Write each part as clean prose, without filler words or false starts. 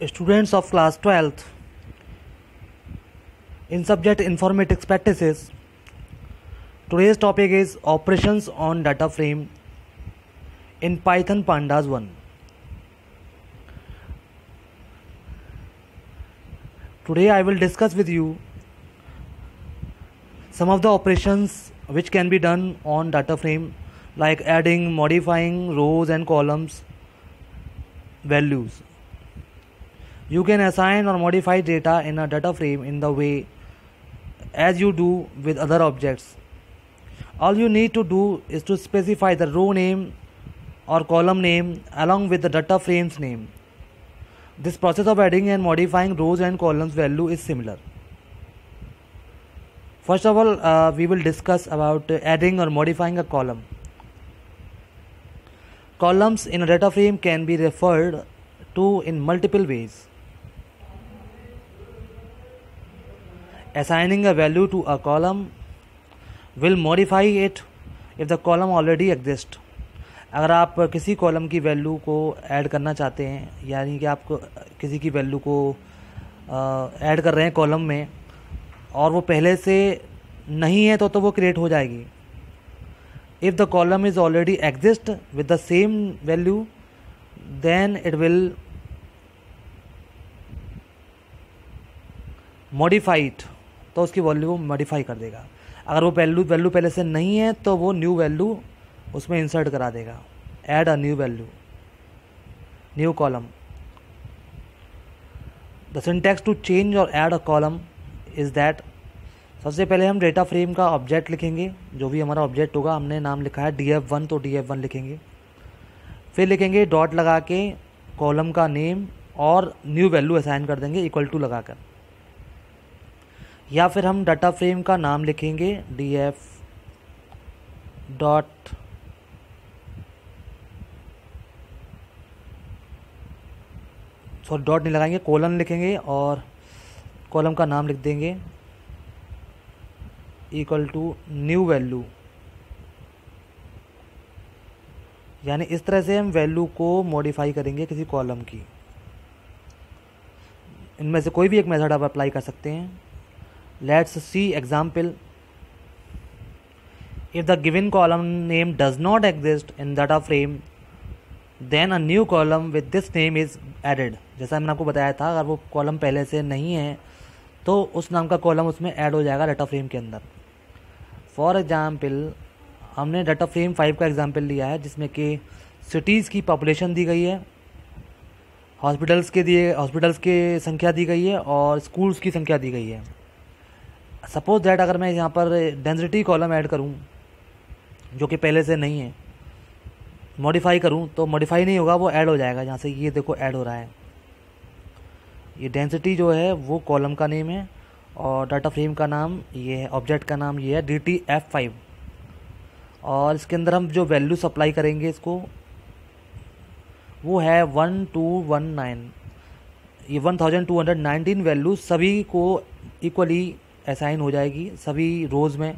Students of class 12th in subject informatics practices. Today's topic is operations on data frame in Python Pandas 1. Today I will discuss with you some of the operations which can be done on data frame, like adding, modifying rows and columns values. You can assign or modify data in a data frame in the way as you do with other objects. All you need to do is to specify the row name or column name along with the data frame's name. This process of adding and modifying rows and columns value is similar. First of all, we will discuss about adding or modifying a column. Columns in a data frame can be referred to in multiple ways. Assigning a value to a column will modify it if the column already exists. अगर आप किसी column की value को add करना चाहते हैं, यानी कि आप किसी की वैल्यू को ऐड कर रहे हैं कॉलम में और वो पहले से नहीं है तो वो क्रिएट हो जाएगी. If the column is already exist with the same value then it will modify it, तो उसकी वैल्यू को मॉडिफाई कर देगा. अगर वो वैल्यू पहले से नहीं है तो वो न्यू वैल्यू उसमें इंसर्ट करा देगा. Add a new value, new column. The syntax to change और add a column is that सबसे पहले हम डेटा फ्रेम का ऑब्जेक्ट लिखेंगे. जो भी हमारा ऑब्जेक्ट होगा, हमने नाम लिखा है df1 तो df1 लिखेंगे. फिर लिखेंगे डॉट लगा के कॉलम का नेम और न्यू वैल्यू असाइन कर देंगे इक्वल टू लगाकर. या फिर हम डाटा फ्रेम का नाम लिखेंगे df डॉट डॉट नहीं लगाएंगे, कोलन लिखेंगे और कॉलम का नाम लिख देंगे इक्वल टू न्यू वैल्यू. यानी इस तरह से हम वैल्यू को मॉडिफाई करेंगे किसी कॉलम की. इनमें से कोई भी एक मेथड आप अप्लाई कर सकते हैं. Let's see example. If the given column name does not exist in data frame, then a new column with this name is added. जैसा मैंने आपको बताया था, अगर वो कॉलम पहले से नहीं है तो उस नाम का कॉलम उसमें ऐड हो जाएगा डाटा फ्रेम के अंदर. फॉर एग्जाम्पल, हमने डाटा फ्रेम 5 का एग्जाम्पल लिया है जिसमें कि सिटीज़ की पॉपुलेशन दी गई है, हॉस्पिटल्स के संख्या दी गई है और स्कूल्स की संख्या दी गई है. सपोज दैट अगर मैं यहाँ पर डेंसिटी कॉलम ऐड करूँ जो कि पहले से नहीं है, मॉडिफाई करूँ तो मॉडिफाई नहीं होगा, वो ऐड हो जाएगा. जहाँ से ये देखो ऐड हो रहा है. ये डेंसिटी जो है वो कॉलम का नेम है और डाटा फ्रेम का नाम ये है, ऑब्जेक्ट का नाम ये है DTF5. और इसके अंदर हम जो वैल्यू सप्लाई करेंगे इसको वो है 1219. ये 1219 वैल्यू सभी को इक्वली असाइन हो जाएगी सभी रोज़ में,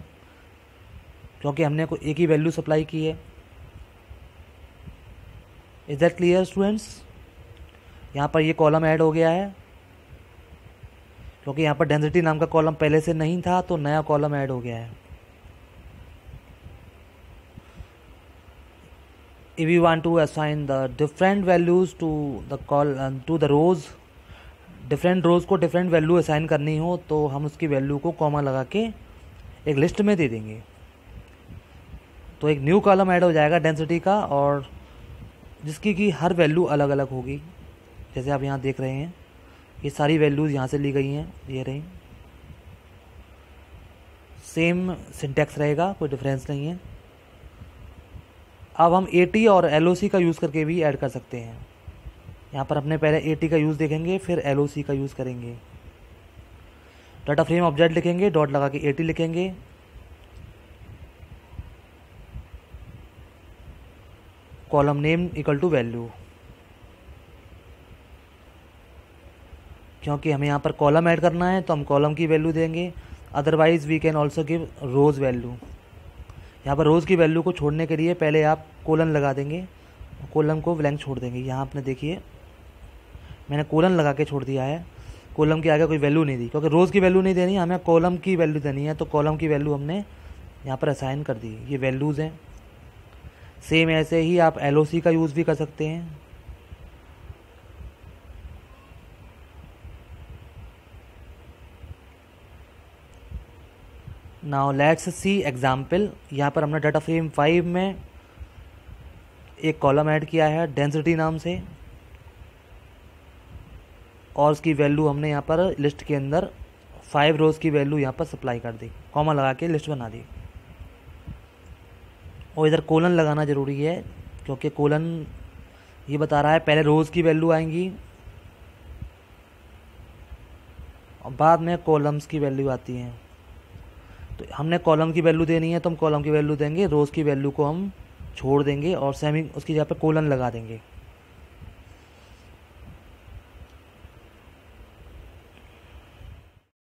क्योंकि हमने को एक ही वैल्यू सप्लाई की है. Is that clear students? यहाँ पर ये कॉलम ऐड हो गया है क्योंकि यहाँ पर डेंसिटी नाम का कॉलम पहले से नहीं था तो नया कॉलम ऐड हो गया है. If you want to assign the different values to the rows, different rows को डिफरेंट वैल्यू असाइन करनी हो तो हम उसकी वैल्यू को कॉमा लगा के एक लिस्ट में दे देंगे. तो एक न्यू कॉलम ऐड हो जाएगा डेंसिटी का, और जिसकी कि हर वैल्यू अलग अलग होगी. जैसे आप यहाँ देख रहे हैं ये सारी वैल्यूज़ यहाँ से ली गई हैं, ये रही. सेम सिंटैक्स रहेगा, कोई डिफरेंस नहीं है. अब हम AT और LOC का यूज़ करके भी ऐड कर सकते हैं. यहाँ पर अपने पहले AT का यूज़ देखेंगे, फिर LOC का यूज़ करेंगे. डाटा फ्रेम ऑब्जेक्ट लिखेंगे, डॉट लगा के AT लिखेंगे, column name equal to value. क्योंकि हमें यहाँ पर कॉलम ऐड करना है तो हम कॉलम की वैल्यू देंगे. Otherwise we can also give rows value. यहाँ पर रोज़ की वैल्यू को छोड़ने के लिए पहले आप कोलन लगा देंगे, कोलन को ब्लैंक छोड़ देंगे. यहाँ आपने देखिए मैंने कोलन लगा के छोड़ दिया है, कॉलम के आगे कोई वैल्यू नहीं दी, क्योंकि रोज़ की वैल्यू नहीं देनी, हमें कॉलम की वैल्यू देनी है। तो कॉलम की वैल्यू हमने यहाँ पर असाइन कर दी, ये वैल्यूज़ हैं। सेम ऐसे ही आप LOC का यूज़ भी कर सकते हैं। Now let's see example. यहाँ पर हमने डाटा फ्रेम 5 में एक कॉलम ऐड किया है डेंसिटी नाम से, और उसकी वैल्यू हमने यहाँ पर लिस्ट के अंदर 5 रोज़ की वैल्यू यहाँ पर सप्लाई कर दी, कॉमा लगा के लिस्ट बना दी। और इधर कोलन लगाना ज़रूरी है, क्योंकि कोलन ये बता रहा है पहले रोज़ की वैल्यू आएंगी और बाद में कॉलम्स की वैल्यू आती हैं। तो हमने कॉलम की वैल्यू देनी है तो हम कॉलम की वैल्यू देंगे, रोज़ की वैल्यू को हम छोड़ देंगे और सेमी उसकी जगह पे कोलन लगा देंगे।